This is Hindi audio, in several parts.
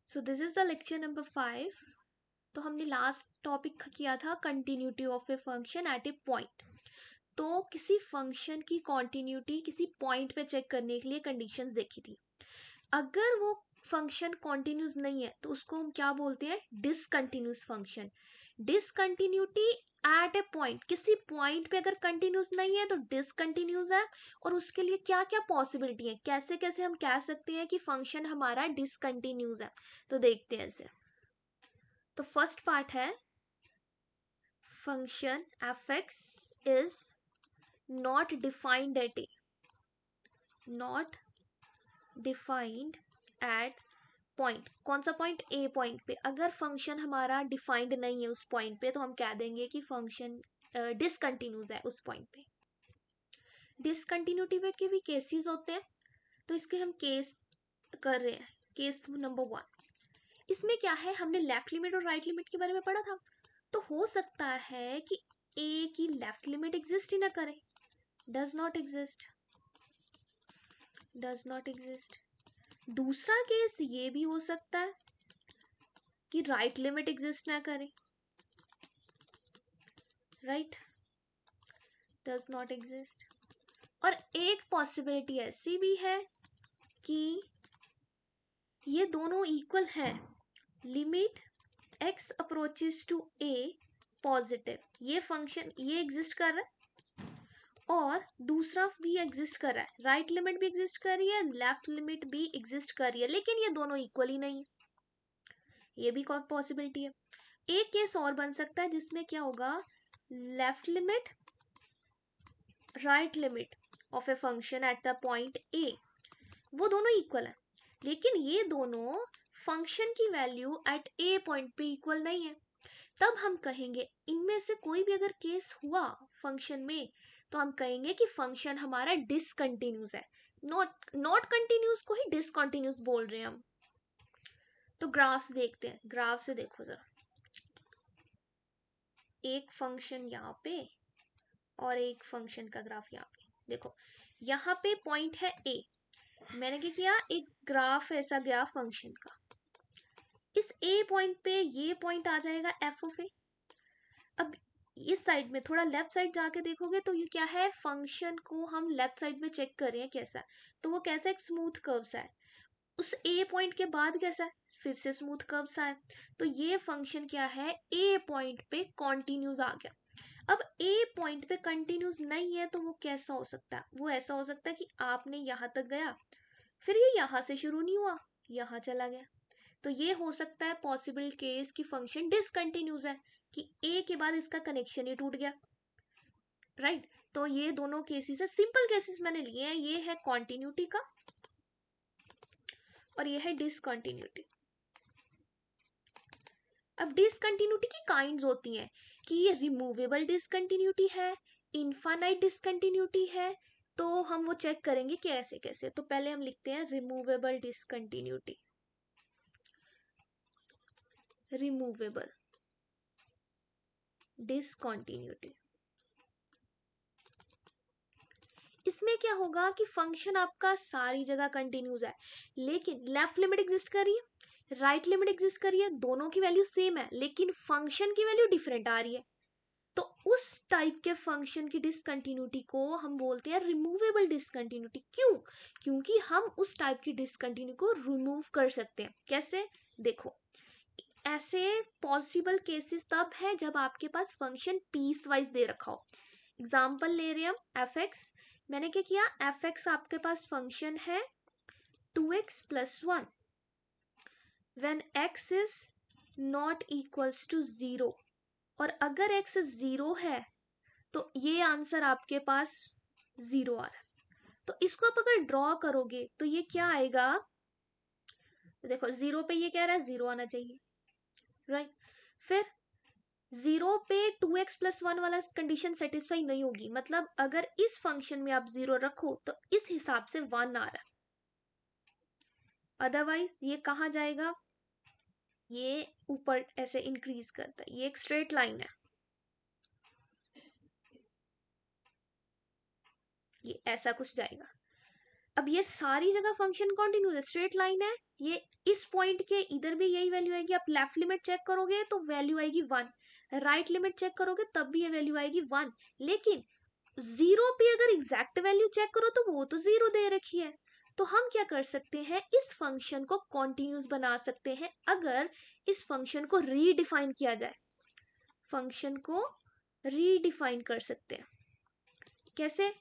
So this is the lecture number 5। तो हमने लास्ट टॉपिक किया था continuity of a function at A point. तो किसी फंक्शन की कॉन्टिन्यूटी किसी पॉइंट पे चेक करने के लिए कंडीशंस देखी थी। अगर वो फंक्शन कॉन्टिन्यूस नहीं है तो उसको हम क्या बोलते हैं, डिसकंटिन्यूस फंक्शन। डिसकंटिन्यूटी एट ए पॉइंट, किसी पॉइंट पे अगर कंटिन्यूस नहीं है तो डिसकंटिन्यूस है। और उसके लिए क्या क्या पॉसिबिलिटी है, कैसे कैसे हम कह सकते हैं कि फंक्शन हमारा डिसकंटिन्यूस है, तो देखते हैं इसे। तो फर्स्ट पार्ट है function f x is not defined at A, not defined at point. कौन सा पॉइंट, ए पॉइंट पे। अगर फंक्शन हमारा डिफाइंड नहीं है उस पॉइंट पे तो हम कह देंगे कि फंक्शन डिसकंटिन्यूस है उस पॉइंट पे। डिसकंटिन्यूटी पे के भी केसेस होते हैं, तो इसके हम केस कर रहे हैं। केस नंबर 1, इसमें क्या है, हमने लेफ्ट लिमिट और राइट लिमिट के बारे में पढ़ा था। तो हो सकता है कि ए की लेफ्ट लिमिट एग्जिस्ट ही ना करे, does not exist, does not exist. दूसरा केस ये भी हो सकता है कि राइट लिमिट एग्जिस्ट ना करे, राइट, डज नॉट एग्जिस्ट। और एक पॉसिबिलिटी ऐसी भी है कि ये दोनों इक्वल है, limit x approaches to a positive, ये फंक्शन ये एग्जिस्ट कर रहा है और दूसरा भी एग्जिस्ट कर रहा है, राइट लिमिट भी एग्जिस्ट कर रही है, लेफ्ट लिमिट भी एग्जिस्ट कर रही है, लेकिन ये दोनों इक्वल ही नहीं है, ये भी पॉसिबिलिटी है। एक केस और बन सकता है जिसमें क्या होगा, left limit right limit of a function at the point A, वो दोनों इक्वल है, लेकिन ये दोनों फंक्शन की वैल्यू एट ए पॉइंट पे इक्वल नहीं है। तब हम कहेंगे इनमें से कोई भी अगर केस हुआ फंक्शन में तो हम कहेंगे कि फंक्शन हमारा डिसकंटिन्यूस है। नॉट कंटिन्यूस को ही डिसकंटिन्यूस बोल रहे हैं हम। तो ग्राफ्स देखते हैं, ग्राफ से देखो जरा, एक फंक्शन यहाँ पे और एक फंक्शन का ग्राफ यहाँ पे देखो। यहाँ पे पॉइंट है ए, मैंने क्या किया, एक ग्राफ ऐसा गया फंक्शन का, इस ए पॉइंट पे ये पॉइंट आ जाएगा एफ ऑफ ए। अब इस साइड में थोड़ा लेफ्ट साइड जाके देखोगे तो ये क्या है, फंक्शन को हम लेफ्ट साइड में चेक कर रहे हैं कैसा, तो वो कैसा एक स्मूथ कर्व सा है। उस ए पॉइंट के बाद कैसा है, फिर से स्मूथ कर्व सा है। तो ये फंक्शन क्या है, ए पॉइंट पे कॉन्टिन्यूस आ गया। अब ए पॉइंट पे कंटिन्यूस नहीं है तो वो कैसा हो सकता है, वो ऐसा हो सकता है कि आपने यहां तक गया, फिर ये यहां से शुरू नहीं हुआ, यहां चला गया। तो ये हो सकता है पॉसिबल केस कि फंक्शन डिसकंटिन्यूस है, कि ए के बाद इसका कनेक्शन ही टूट गया, राइट। तो ये दोनों केसेस है, सिंपल केसेस मैंने लिए हैं, ये है कॉन्टिन्यूटी का और ये है डिसकंटिन्यूटी। अब डिसकंटिन्यूटी की काइंड्स होती हैं कि ये रिमूवेबल डिसकंटिन्यूटी है, इनफाइनाइट डिसकंटिन्यूटी है। तो हम वो चेक करेंगे कैसे कैसे। तो पहले हम लिखते हैं रिमूवेबल डिसकंटिन्यूटी, रिमूवेबल डिसकंटिन्यूटी। इसमें क्या होगा कि फंक्शन आपका सारी जगह कंटिन्यूस है, लेकिन लेफ्ट लिमिट एग्जिस्ट कर रही है, राइट लिमिट एग्जिस्ट कर रही है, दोनों की वैल्यू सेम है लेकिन फंक्शन की वैल्यू डिफरेंट आ रही है। तो उस टाइप के फंक्शन की डिसकंटिन्यूटी को हम बोलते हैं रिमूवेबल डिसकंटिन्यूटी। क्यों, क्योंकि हम उस टाइप की डिसकंटिन्यूटी को रिमूव कर सकते हैं। कैसे, देखो, ऐसे पॉसिबल केसेस तब है जब आपके पास फंक्शन पीस वाइज दे रखा हो। एग्जाम्पल ले रहे हैं हम एफ एक्स, मैंने क्या किया, एफ एक्स आपके पास फंक्शन है 2x + 1 when x is not equals to 0, और अगर x 0 है तो ये आंसर आपके पास 0 आ रहा है। तो इसको आप अगर ड्रॉ करोगे तो ये क्या आएगा, देखो 0 पे ये कह रहा है 0 आना चाहिए, राइट। फिर 0 पे 2x + 1 वाला कंडीशन सेटिस्फाई नहीं होगी, मतलब अगर इस फंक्शन में आप 0 रखो तो इस हिसाब से 1 आ रहा है, अदरवाइज ये कहाँ जाएगा, ये ऊपर ऐसे इंक्रीज करता है, ये एक स्ट्रेट लाइन है, ये ऐसा कुछ जाएगा। अब ये सारी जगह फंक्शन कॉन्टिन्यूस है, स्ट्रेट लाइन है, ये इस पॉइंट के इधर भी यही वैल्यू आएगी। आप लेफ्ट लिमिट चेक करोगे तो वैल्यू आएगी 1, राइट लिमिट चेक करोगे तब भी ये वैल्यू आएगी 1, लेकिन जीरो पे अगर एग्जैक्ट वैल्यू चेक करो तो वो तो जीरो दे रखी है। तो हम क्या कर सकते हैं, इस फंक्शन को कॉन्टिन्यूस बना सकते हैं अगर इस फंक्शन को रीडिफाइन किया जाए। फंक्शन को रीडिफाइन कर सकते हैं कैसे?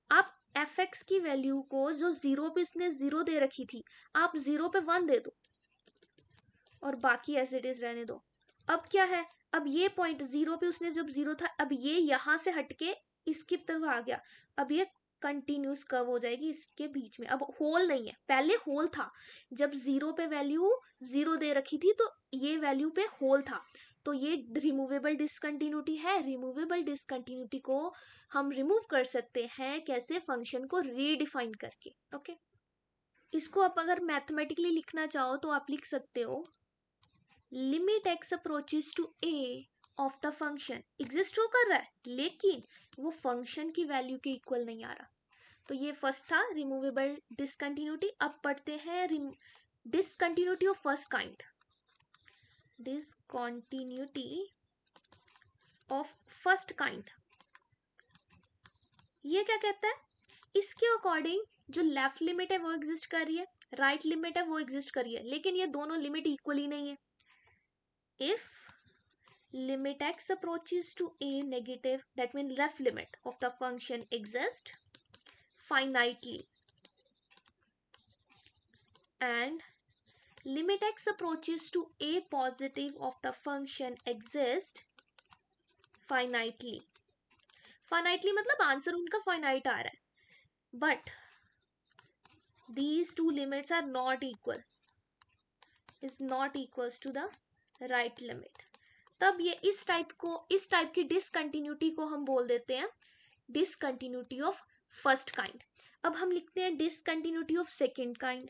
आप fx की वैल्यू को जो जीरो पे इसने जीरो दे रखी थी, आप जीरो पे 1 दे दो और बाकी एज इट इज रहने दो। अब क्या है, अब ये पॉइंट जीरो पे उसने जब जीरो था, अब ये यहां से हटके इसकी तरफ आ गया, अब ये कंटिन्यूस कर्व हो जाएगी इसके बीच में। अब होल नहीं है, पहले होल था, जब जीरो पे वैल्यू जीरो दे रखी थी तो ये वैल्यू पे होल था, तो ये रिमूवेबल डिसकंटिन्यूटी है। रिमूवेबल डिसकंटिन्यूटी को हम रिमूव कर सकते हैं कैसे? फंक्शन को रीडिफाइन करके। ओके, इसको आप अगर मैथमेटिकली लिखना चाहो तो आप लिख सकते हो limit x approaches to a of the function. Exist तो कर रहा है लेकिन वो फंक्शन की वैल्यू के इक्वल नहीं आ रहा। तो ये फर्स्ट था रिमूवेबल डिसकंटिन्यूटी। अब पढ़ते हैं discontinuity of first kind. Discontinuity of first kind ये क्या कहता है? इसके अकॉर्डिंग जो लेफ्ट लिमिट है वो एग्जिस्ट कर रही है, राइट लिमिट है वो एग्जिस्ट कर रही है, लेकिन ये दोनों लिमिट इक्वली नहीं है। If limit x approaches to a negative, that means left limit of the function exists finitely, and limit x approaches to a positive of the function exists finitely. Finitely मतलब आंसर उनका फाइनाइट आ रहा है, but these two limits are not equal, is not equals to the right limit. तब ये इस टाइप की डिसकंटिन्यूटी को हम बोल देते हैं डिसकंटिन्यूटी ऑफ फर्स्ट काइंड। अब हम लिखते हैं discontinuity of second kind.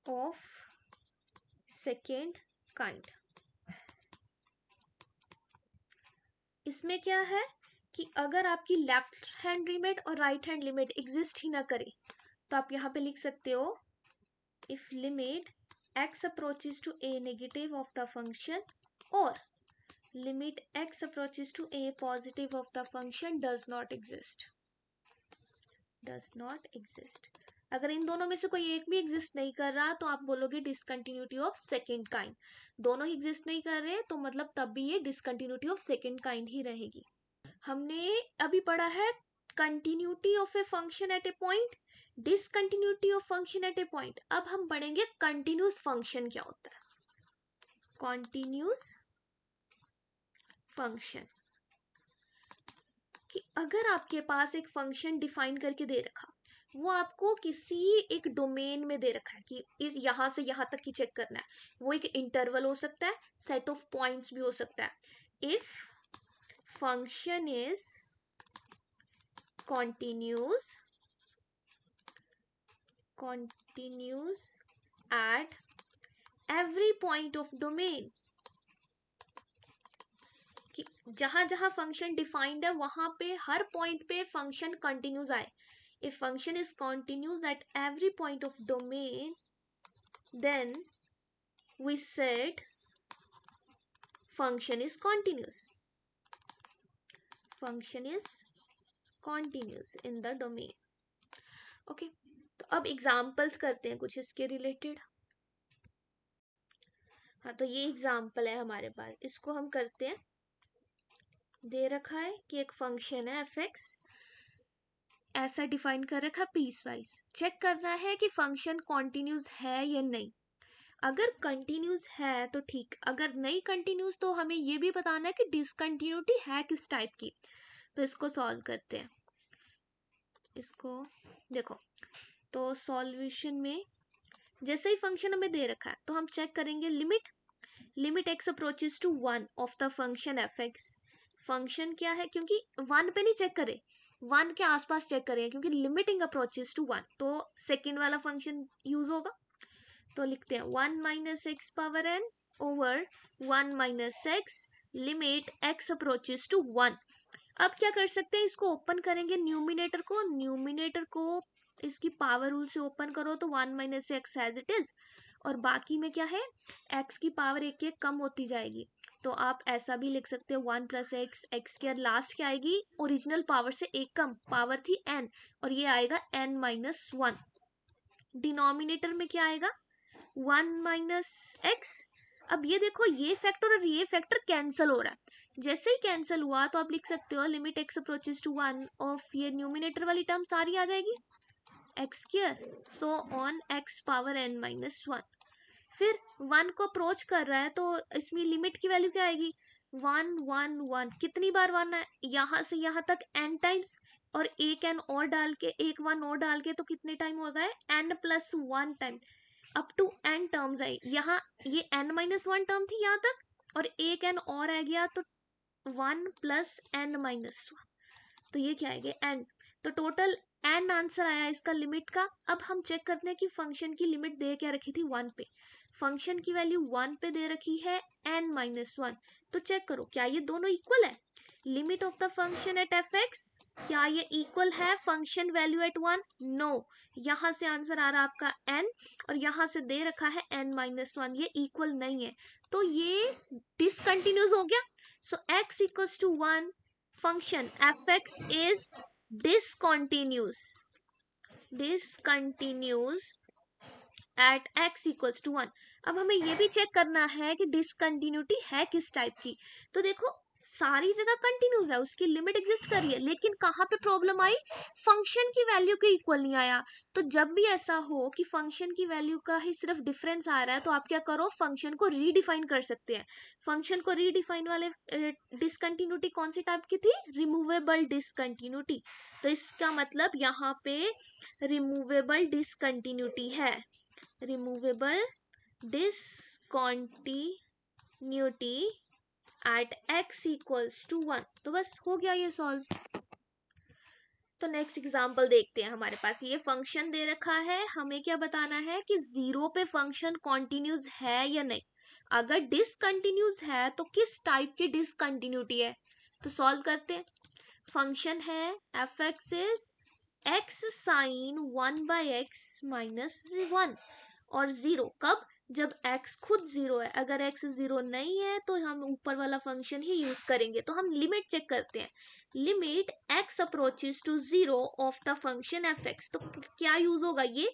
Of second kind इसमें क्या है कि अगर आपकी लेफ्ट हैंड लिमिट और राइट हैंड लिमिट एग्जिस्ट ही ना करे तो आप यहाँ पे लिख सकते हो if limit x approaches to a negative of the function or limit x approaches to a positive of the function does not exist. does not exist. अगर इन दोनों में से कोई एक भी एग्जिस्ट नहीं कर रहा तो आप बोलोगे डिसकंटिन्यूटी ऑफ सेकेंड काइंड। दोनों ही एग्जिस्ट नहीं कर रहे तो मतलब तब भी ये discontinuity of second kind he रहेगी। हमने अभी पढ़ा है continuity of a function at A point, discontinuity of function at A point. अब हम पढ़ेंगे कंटिन्यूस फंक्शन क्या होता है। कॉन्टिन्यूस फंक्शन कि अगर आपके पास एक फंक्शन डिफाइन करके दे रखा, वो आपको किसी एक डोमेन में दे रखा है कि इस यहां से यहां तक की चेक करना है, वो एक इंटरवल हो सकता है, सेट ऑफ पॉइंट्स भी हो सकता है। If function is continuous at every point of domain, कि जहां जहां फंक्शन डिफाइंड है वहां पे हर पॉइंट पे फंक्शन कंटिन्यूस आए। If function is continuous at every point of domain then we said function is continuous. Function is continuous in the domain. Okay, तो अब एग्जाम्पल्स करते हैं कुछ इसके रिलेटेड। हाँ, तो ये एग्जाम्पल है हमारे पास, इसको हम करते हैं। दे रखा है कि एक फंक्शन है एफ एक्स, ऐसा डिफाइन कर रखा पीस वाइज। चेक करना है कि फंक्शन कॉन्टिन्यूस है या नहीं। अगर कंटिन्यूस है तो ठीक, अगर नहीं कंटिन्यूस तो हमें ये भी बताना है कि डिसकंटिन्यूटी है किस टाइप की। तो इसको सॉल्व करते हैं। इसको देखो, तो सॉल्यूशन में जैसे ही फंक्शन हमें दे रखा है तो हम चेक करेंगे limit x approaches to 1 of the function f x. फंक्शन क्या है, क्योंकि 1 पे नहीं चेक करे, 1 के आसपास चेक करें, क्योंकि लिमिटिंग अप्रोचेस टू 1 तो सेकेंड वाला फंक्शन यूज होगा। तो लिखते हैं 1 minus x power n over 1 minus x limit x approaches to 1। अब क्या कर सकते हैं, इसको ओपन करेंगे न्यूमिनेटर को इसकी पावर रूल से ओपन करो तो 1 minus x as it is, और बाकी में क्या है, एक्स की पावर एक एक कम होती जाएगी। तो आप ऐसा भी लिख सकते हो 1 प्लस एक्स, एक्स के लास्ट क्या आएगी, ओरिजिनल पावर से एक कम, पावर थी n, और ये आएगा n माइनस 1। डिनोमिनेटर में क्या आएगा, 1 माइनस एक्स। अब ये देखो, ये फैक्टर और ये फैक्टर कैंसिल हो रहा है, जैसे ही कैंसिल हुआ तो आप लिख सकते हो limit x approaches to 1 of ये न्यूमिनेटर वाली टर्म सारी आ जाएगी x square, so on x power n minus 1। फिर 1 को अप्रोच कर रहा है तो इसमें लिमिट की वैल्यू क्या आएगी, 1 1 1, कितनी बार 1 है, यहाँ से यहाँ तक n टाइम्स, और एक n और डाल के, एक 1 और डाल के, तो कितने टाइम हो गए, n plus 1 time, up to n terms आई। यहाँ ये n माइनस 1 टर्म थी यहाँ तक, और एक n और आ गया तो 1 प्लस n माइनस 1, तो ये क्या आएगा n। तो टोटल n आंसर आया इसका लिमिट का। अब हम चेक करते हैं कि फंक्शन की लिमिट दे क्या रखी थी 1 पे, फंक्शन की वैल्यू 1 पे दे रखी है n माइनस 1। तो चेक करो क्या ये दोनों इक्वल है, limit of the function eight F x, क्या ये इक्वल है फंक्शन वैल्यू एट 1, नो। यहाँ से आंसर आ रहा है आपका n, और यहाँ से दे रखा है n माइनस 1, ये इक्वल नहीं है, तो ये डिसकंटिन्यूस हो गया। So x equals to 1, function fx is discontinuous at x equals to 1। अब हमें ये भी चेक करना है कि डिसकंटिन्यूटी है किस टाइप की। तो देखो सारी जगह कंटिन्यूस है, उसकी लिमिट एग्जिस्ट कर रही है, लेकिन कहाँ पे प्रॉब्लम आई, फंक्शन की वैल्यू के इक्वल नहीं आया। तो जब भी ऐसा हो कि फंक्शन की वैल्यू का ही सिर्फ डिफरेंस आ रहा है, तो आप क्या करो, फंक्शन को रीडिफाइन कर सकते हैं। फंक्शन को रीडिफाइन वाले डिसकंटिन्यूटी कौन सी टाइप की थी, रिमूवेबल डिसकंटिन्यूटी। तो इसका मतलब यहाँ पे रिमूवेबल डिसकंटिन्यूटी है, removable discontinuity at x equals to 1। तो बस हो गया ये सॉल्व। तो नेक्स्ट एग्जांपल देखते हैं, हमारे पास ये फंक्शन दे रखा है, हमें क्या बताना है कि 0 पे फंक्शन कॉन्टिन्यूस है या नहीं। अगर डिसकंटिन्यूस है तो किस टाइप की डिसकंटिन्यूटी है, तो सॉल्व करते हैं। फंक्शन है f x is x sine 1 by x minus 1, और 0 कब, जब x खुद 0 है। अगर x 0 नहीं है तो हम ऊपर वाला फंक्शन ही यूज करेंगे। तो हम लिमिट चेक करते हैं, limit x approaches to 0 of the function f x. तो क्या यूज होगा ये,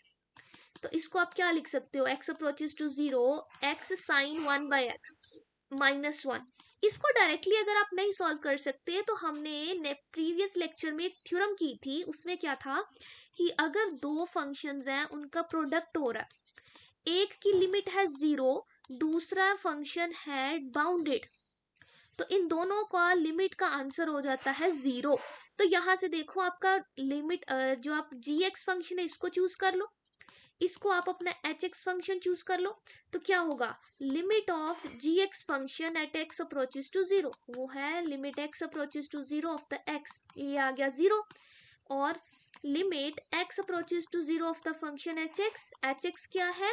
तो इसको आप क्या लिख सकते हो, x approaches to 0 x sine 1 by x minus 1। इसको डायरेक्टली अगर आप नहीं सॉल्व कर सकते तो हमने प्रीवियस लेक्चर में एक थ्योरम की थी, उसमें क्या था कि अगर दो फंक्शंस हैं उनका प्रोडक्ट हो रहा है, एक की लिमिट है 0, दूसरा फंक्शन है बाउंडेड, तो इन दोनों का लिमिट का आंसर हो जाता है 0। तो यहां से देखो आपका लिमिट, जो आप जी एक्स फंक्शन है इसको चूज कर लो, इसको आप अपना एच एक्स फंक्शन चूज कर लो, तो क्या होगा, limit of g x function at x approaches to 0, वो है limit x approaches to 0 of the x, ये आ गया 0। और limit x approaches to 0 of the function h x क्या है,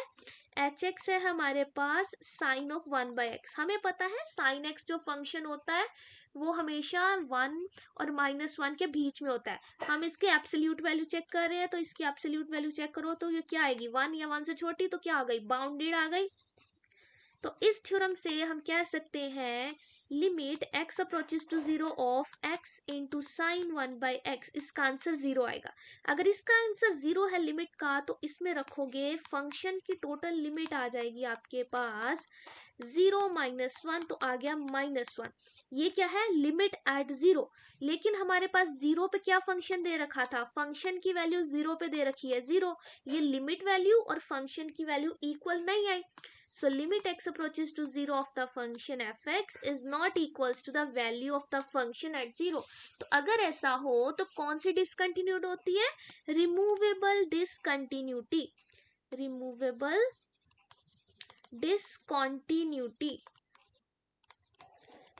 एच एक्स है हमारे पास साइन ऑफ 1 बाई एक्स। हमें पता है साइन एक्स जो फंक्शन होता है वो हमेशा 1 और माइनस 1 के बीच में होता है। हम इसके एब्सोल्यूट वैल्यू चेक कर रहे हैं, तो इसकी एब्सोल्यूट वैल्यू चेक करो तो ये क्या आएगी, 1 या 1 से छोटी, तो क्या आ गई, बाउंडेड आ गई। तो इस थ्योरम से हम कह सकते हैं limit x approaches to 0 of x into sine 1 by x, इसका आंसर 0 आएगा। अगर इसका आंसर 0 है लिमिट का, तो इसमें रखोगे फंक्शन की टोटल लिमिट आ जाएगी आपके पास 0 माइनस 1, तो आ गया माइनस 1। ये क्या है, लिमिट एट 0, लेकिन हमारे पास 0 पे क्या फंक्शन दे रखा था, फंक्शन की वैल्यू 0 पे दे रखी है 0, ये लिमिट वैल्यू और फंक्शन की वैल्यू इक्वल नहीं आई। So limit x approaches to 0 of the function fx is not equals to the value of the function at 0। तो अगर ऐसा हो तो कौन सी डिसकंटिन्यूड होती है, removable discontinuity, removable discontinuity.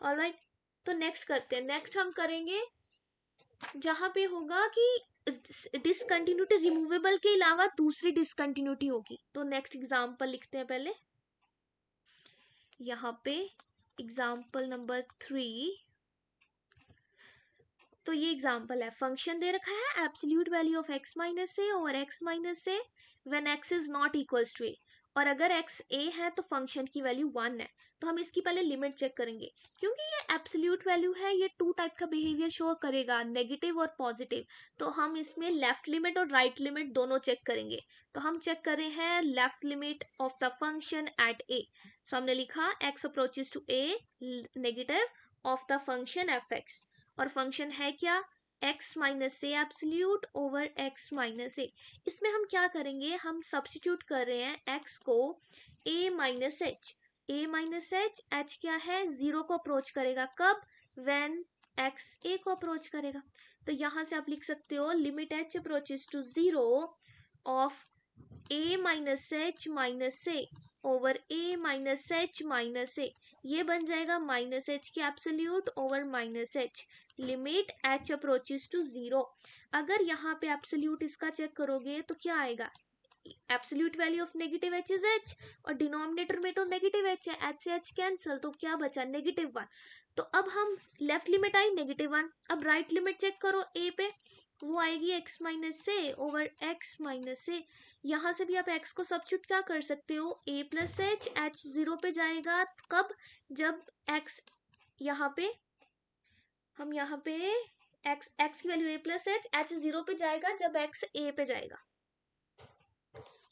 Alright, तो नेक्स्ट करते हैं, नेक्स्ट हम करेंगे जहां पे होगा कि डिसकंटिन्यूटी रिमूवेबल के अलावा दूसरी डिसकंटिन्यूटी होगी। तो नेक्स्ट एग्जांपल लिखते हैं पहले यहाँ पे, एग्जाम्पल नंबर 3, तो ये एग्जांपल है, फंक्शन दे रखा है absolute value of x minus a over x minus a when x is not equals to a, और अगर x a है तो फंक्शन की वैल्यू 1 है। तो हम इसकी पहले लिमिट चेक करेंगे, क्योंकि ये एब्सोल्यूट वैल्यू है, ये टू टाइप का बिहेवियर शो करेगा, नेगेटिव और पॉजिटिव। तो हम इसमें लेफ्ट लिमिट और राइट लिमिट दोनों चेक करेंगे। तो हम चेक कर रहे हैं left limit of the function at a. So हमने लिखा x approaches to a negative of the function f x, और फंक्शन है क्या, x minus a absolute over x minus a. इसमें हम क्या करेंगे, हम सब्स्टिट्यूट कर रहे हैं x को a minus h, a minus h, h क्या है, जीरो को अप्रोच करेगा, कब, व्हेन x a को अप्रोच करेगा। तो यहां से आप लिख सकते हो limit h approaches to zero of a minus h minus a over a minus h minus a, ये बन जाएगा माइनस एच की absolute over minus h, limit h approaches to zero. अगर यहाँ पे एब्सोल्यूट इसका चेक करोगे तो क्या आएगा, absolute value of negative h is h, और डिनोमिनेटर में तो नेगेटिव h है, h से h कैंसिल, तो क्या बचा -1। तो अब हम लेफ्ट लिमिट आई -1, अब राइट लिमिट चेक करो a पे, वो आएगी x minus a over x minus ए। यहाँ से भी आप x को सब्स्टिट्यूट क्या कर सकते हो, a plus H, h zero पे जाएगा, कब, जब x यहाँ पे, हम यहाँ पे x की value a plus H, h zero पे जाएगा जब x a पे जाएगा,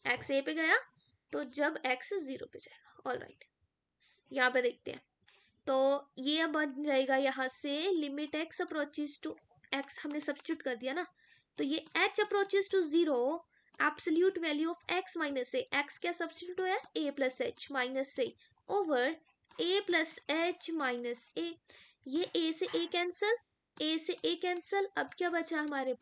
x a पे गया तो जब x जीरो पे जाएगा। ऑल राइट, यहाँ पे देखते हैं, तो ये अब बन जाएगा यहाँ से limit x approaches to x, हमने सब्स्टिट्यूट कर दिया ना, तो ये h approaches to zero absolute value of x minus a, x क्या सब्स्टिट्यूट हुआ है, a plus h minus a over a plus h minus a, ये a से a कैंसल, a से a कैंसल, अब क्या बचा हमारे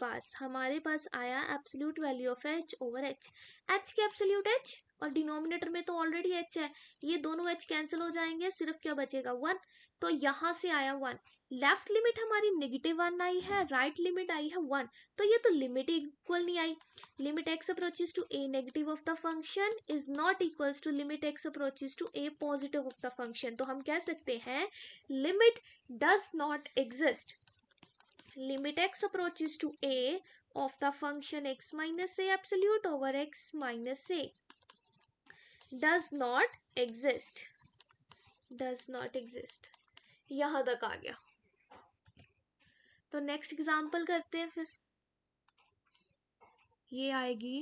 पास आया absolute value of h over h, h के एब्सोल्यूट h, और डिनोमिनेटर में तो ऑलरेडी h है, ये दोनों h कैंसिल हो जाएंगे, सिर्फ क्या बचेगा 1। तो यहाँ से आया 1, लेफ्ट लिमिट हमारी -1 आई है, राइट लिमिट आई है 1, तो ये तो लिमिट इक्वल नहीं आई। Limit x approaches to a negative of the function is not equals to limit x approaches to a positive of the function. तो हम कह सकते हैं limit does not exist, limit x approaches to a of the function x minus a absolute over x minus a does not exist, does not exist। यहां तक आ गया, तो नेक्स्ट एग्जांपल करते हैं फिर। ये आएगी,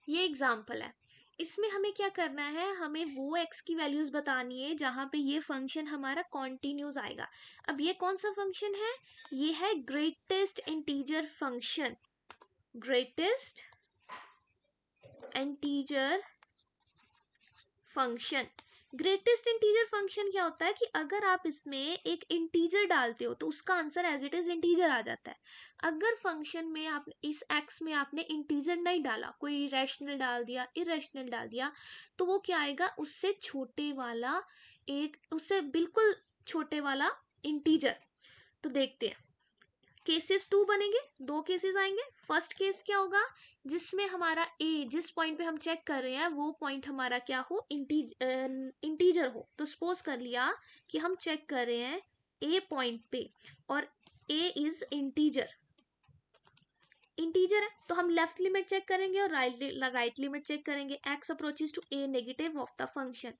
ये एग्जांपल है, इसमें हमें क्या करना है, हमें वो x की वैल्यूज बतानी है जहां पे ये फंक्शन हमारा कॉन्टिन्यूस आएगा। अब ये कौन सा फंक्शन है, ये है greatest integer function, greatest integer function. Greatest integer function क्या होता है कि अगर आप इसमें एक इंटीजर डालते हो तो उसका answer as it is integer आ जाता है। अगर फंक्शन में आप इस x में आपने इंटीजर नहीं डाला, कोई रैशनल डाल दिया, इरेशनल डाल दिया, तो वो क्या आएगा, उससे छोटे वाला एक, उससे बिल्कुल छोटे वाला इंटीजर। तो देखते हैं, केसेस 2 बनेंगे, 2 केसेस आएंगे। फर्स्ट केस क्या होगा, जिसमें हमारा a, जिस पॉइंट पे हम चेक कर रहे हैं वो पॉइंट हमारा क्या हो, इंटीजर हो। तो सपोज कर लिया कि हम चेक कर रहे हैं a पॉइंट पे और a इज इंटीजर, इंटीजर है, तो हम लेफ्ट लिमिट चेक करेंगे और राइट लिमिट चेक करेंगे, x approaches to a negative of the function.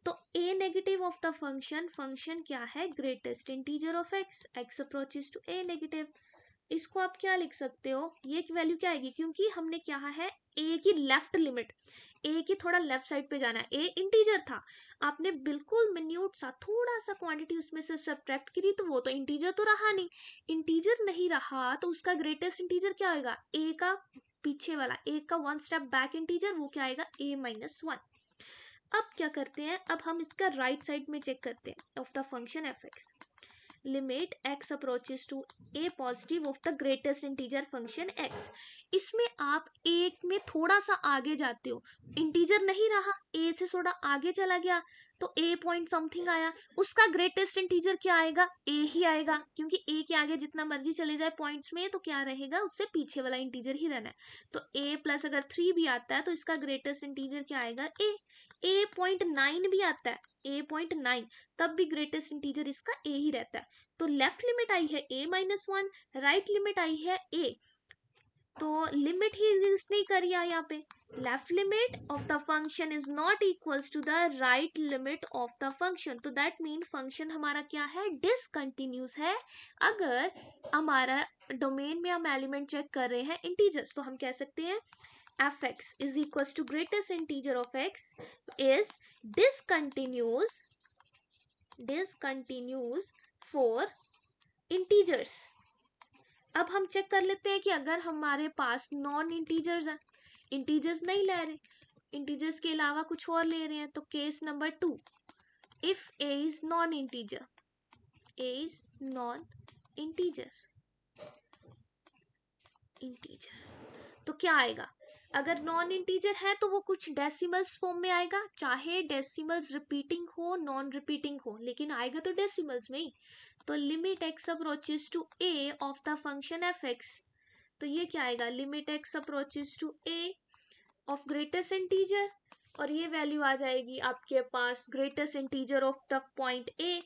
तो a negative of the function, function क्या है, greatest integer of x, x approaches to a negative. इसको आप क्या लिख सकते हो, ये की वैल्यू क्या आएगी, क्योंकि हमने क्या है a की लेफ्ट लिमिट, a की थोड़ा लेफ्ट साइड पे जाना है, a इंटीजर था, आपने बिल्कुल मिन्यूट सा थोड़ा सा क्वांटिटी उसमें से सब्ट्रैक्ट करी, तो वो तो इंटीजर तो रहा नहीं, इंटीजर नहीं रहा तो उसका ग्रेटेस्ट इंटीजर क्या आएगा, a का पीछे वाला, a का 1 स्टेप बैक इंटीजर, वो क्या आएगा a माइनस 1। अब क्या करते हैं, अब हम इसका राइट साइड में चेक करते हैं of the function f x, limit x approaches to a positive of the greatest integer function x। इसमें आप एक में थोड़ा सा आगे जाते हो, इंटीजर नहीं रहा, a से थोड़ा आगे चला गया, तो a पॉइंट समथिंग आया, उसका ग्रेटेस्ट इंटीजर क्या आएगा, a ही आएगा, क्योंकि a के आगे जितना मर्जी चले जाए पॉइंट्स में तो क्या रहेगा, उससे पीछे वाला इंटीजर ही रहना है। तो a प्लस अगर 3 भी आता है तो इसका ग्रेटेस्ट इंटीजर क्या आएगा, a 0.9 भी आता है, a 0.9, तब भी ग्रेटेस्ट इंटीजर इसका a ही रहता है। तो लेफ्ट लिमिट आई है a-1, राइट लिमिट आई है a, तो लिमिट ही एग्जिस्ट नहीं करी है यहाँ पे। Left limit of the function is not equals to the right limit of the function, तो दैट मीन फंक्शन हमारा क्या है, डिसकंटिन्यूस है। अगर हमारा डोमेन में हम एलिमेंट चेक कर रहे हैं इंटीजर्स, तो हम कह सकते हैं fx is equals to greatest integer of x is discontinuous for integers। अब हम चेक कर लेते हैं कि अगर हमारे पास नॉन इंटीजर्स हैं, इंटीजर्स नहीं ले रहे, इंटीजर्स के अलावा कुछ और ले रहे हैं, तो case number 2, if a is non integer, a is non integer, तो क्या आएगा, अगर नॉन इंटीजर है तो वो कुछ डेसिमल्स फॉर्म में आएगा, चाहे डेसिमल्स रिपीटिंग हो नॉन रिपीटिंग हो, लेकिन आएगा तो डेसिमल्स में ही। तो limit x approaches to a of the function fx, तो ये क्या आएगा, limit x approaches to a of greatest integer, और ये वैल्यू आ जाएगी आपके पास greatest integer of the point a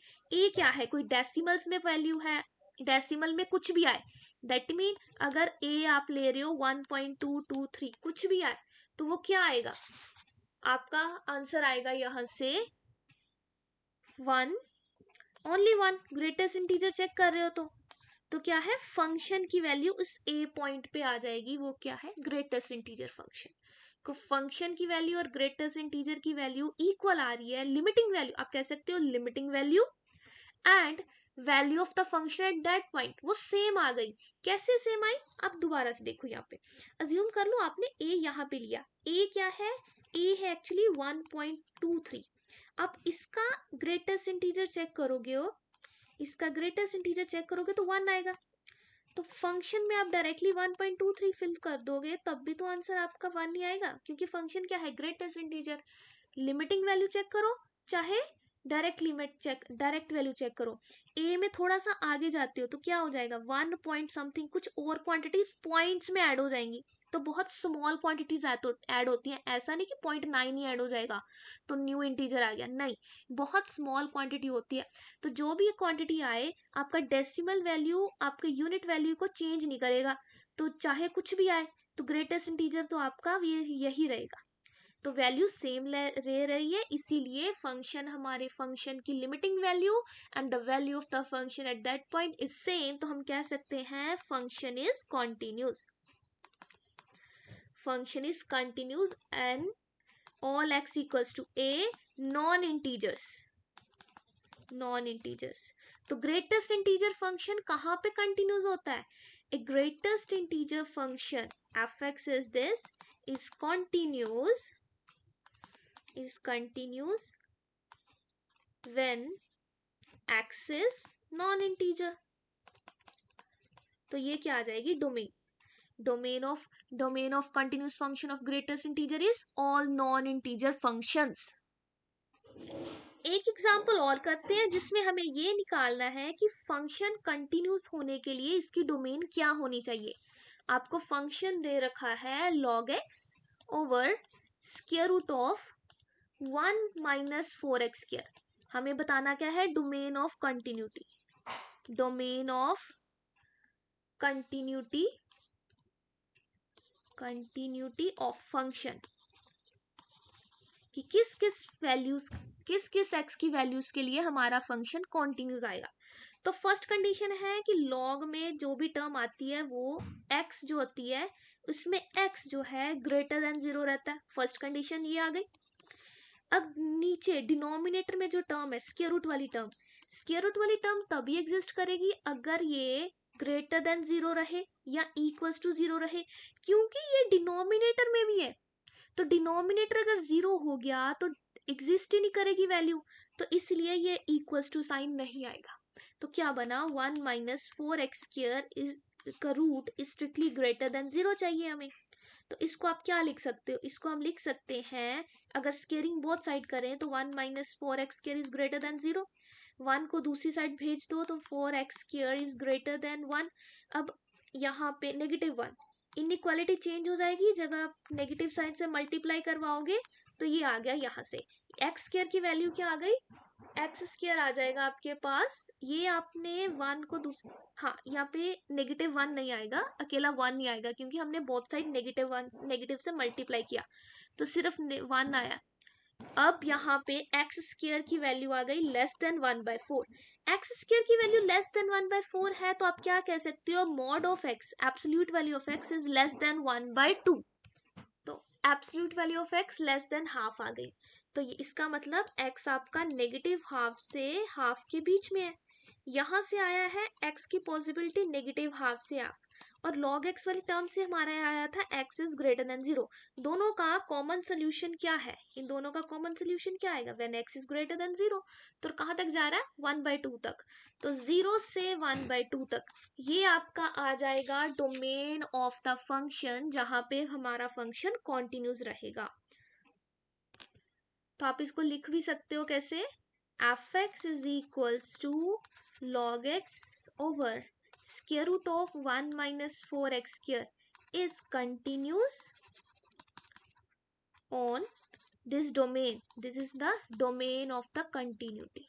क्या है, कोई डेसिमल्स में वैल्यू है, डेसिमल में कुछ भी आए, दैट मीन अगर a आप ले रहे हो 1.223 कुछ भी आए तो वो क्या आएगा, आपका आंसर आएगा यहां से 1, ओनली 1, ग्रेटेस्ट इंटीजर चेक कर रहे हो तो क्या है, फंक्शन की वैल्यू उस a पॉइंट पे आ जाएगी, वो क्या है, ग्रेटेस्ट इंटीजर फंक्शन को, फंक्शन की वैल्यू और ग्रेटेस्ट इंटीजर की वैल्यू इक्वल आ रही है, लिमिटिंग वैल्यू आप कह सकते हो, limiting value and value of the function at that point वो सेम आ गई। कैसे सेम आई, आप दोबारा से देखो, यहाँ पे अज्यूम कर लो आपने a यहाँ पे लिया, a क्या है, a है एक्चुअली 1.23, आप इसका ग्रेटेस्ट इंटीजर चेक करोगे हो, इसका ग्रेटेस्ट इंटीजर चेक करोगे तो 1 आएगा, तो फंक्शन में आप डायरेक्टली 1.23 फिल कर दोगे तब भी तो आंसर आपका 1 ही आएगा, क्योंकि फंक्शन क्या है, greatest integer. Limiting value check करो चाहे direct limit check, direct value check करो, a में थोड़ा सा आगे जाते हो तो क्या हो जाएगा, 1 पॉइंट समथिंग, कुछ और क्वांटिटी पॉइंट्स में ऐड हो जाएंगी, तो बहुत स्मॉल क्वांटिटीज ऐड होती हैं, ऐसा नहीं कि 0.9 ही ऐड हो जाएगा तो न्यू इंटीजर आ गया, नहीं, बहुत स्मॉल क्वांटिटी होती है। तो जो भी क्वांटिटी आए आपका डेसिमल वैल्यू आपके यूनिट वैल्यू को चेंज नहीं करेगा, तो चाहे कुछ भी आए तो ग्रेटेस्ट इंटीजर तो आपका यही रहेगा, तो वैल्यू सेम रह रही है, इसीलिए फंक्शन, हमारे फंक्शन की limiting value and the value of the function at that point is same, तो हम कह सकते हैं function is continuous, function is continuous and all x equals to a, non integers. तो ग्रेटेस्ट इंटीजर फंक्शन कहाँ पे कंटिन्यूस होता है, a greatest integer function fx is this is continuous when x is non-integer, तो ये क्या आ जाएगी, domain of continuous function of greatest integer is all non-integer functions। एक एग्जाम्पल और करते हैं जिसमें हमें ये निकालना है कि फंक्शन कंटिन्यूस होने के लिए इसकी डोमेन क्या होनी चाहिए। आपको फंक्शन दे रखा है log x over square root of 1 minus 4x स्क्वायर, हमें बताना क्या है, domain of continuity, domain of continuity of function, कि किस किस x की वैल्यूज के लिए हमारा फंक्शन कॉन्टिन्यूस आएगा। तो फर्स्ट कंडीशन है कि लॉग में जो भी टर्म आती है वो x जो होती है उसमें x जो है ग्रेटर देन 0 रहता है, फर्स्ट कंडीशन ये आ गई। अब नीचे डिनोमिनेटर में जो टर्म है स्क्वायर रूट वाली टर्म तभी एग्जिस्ट करेगी अगर ये ग्रेटर देन 0 रहे या इक्वल्स टू 0 रहे, क्योंकि ये डिनोमिनेटर में भी है, तो डिनोमिनेटर अगर 0 हो गया तो एग्जिस्ट ही नहीं करेगी वैल्यू, तो इसलिए ये इक्वल्स टू साइन नहीं आएगा। तो क्या बना, 1 माइनस 4x स्क्वायर इज का रूट स्ट्रिक्टली ग्रेटर देन 0 चाहिए हमें, तो इसको आप क्या लिख सकते हो, इसको हम लिख सकते हैं, अगर स्केयरिंग बोथ साइड करें तो 1 minus 4x square is greater than 0, 1 को दूसरी साइड भेज दो तो 4x square is greater than 1। अब यहाँ पे -1, इनइक्वालिटी चेंज हो जाएगी, जब आप नेगेटिव साइड से मल्टीप्लाई करवाओगे तो ये आ गया यहाँ से, एक्स स्केयर की वैल्यू क्या आ गई, एक्स स्केयर आ जाएगा आपके पास। ये आपने 1 को हाँ यहाँ पे -1 नहीं आएगा, अकेला 1 ही आएगा क्योंकि हमने बोथ साइड नेगेटिव से मल्टीप्लाई किया, तो सिर्फ 1 आया। अब यहाँ पे एक्स स्केयर की वैल्यू आ गई लेस देन 1/4। एक्स स्केयर की वैल्यू लेस देन 1/4 है तो आप क्या कह सकते हो, mod of x, absolute value of x is less than 1/2। तो absolute value of x less than half आ गई, तो ये इसका मतलब एक्स आपका नेगेटिव हाफ से हाफ के बीच में है। यहाँ से आया है एक्स की पॉसिबिलिटी नेगेटिव हाफ से हाफ, और लॉग एक्स वाली टर्म से हमारा आया था एक्स इज ग्रेटर देन 0। दोनों का कॉमन सोल्यूशन क्या है, इन दोनों का कॉमन सोल्यूशन क्या आएगा, when x is greater than 0। तो कहाँ तक जा रहा है, 1/2 तक, तो 0 से 1/2 तक ये आपका आ जाएगा डोमेन ऑफ द फंक्शन, जहां पे हमारा फंक्शन कॉन्टिन्यूस रहेगा। तो आप इसको लिख भी सकते हो कैसे, f x is equals to log x over square root of 1 minus 4x square is continuous on this domain, this is the domain of the continuity।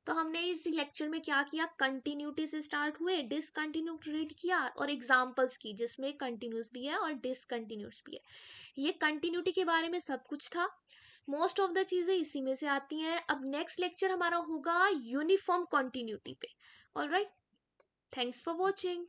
तो हमने इस लेक्चर में क्या किया, कंटिन्यूटी से स्टार्ट हुए, डिसकंटिन्यूटी रीड किया और एग्जांपल्स की जिसमें कंटिन्यूस भी है और डिसकंटिन्यूस भी है। ये कंटिन्यूटी के बारे में सब कुछ था, मोस्ट ऑफ द चीजें इसी में से आती हैं। अब नेक्स्ट लेक्चर हमारा होगा यूनिफॉर्म कंटिन्यूटी पे। Alright, thanks for watching.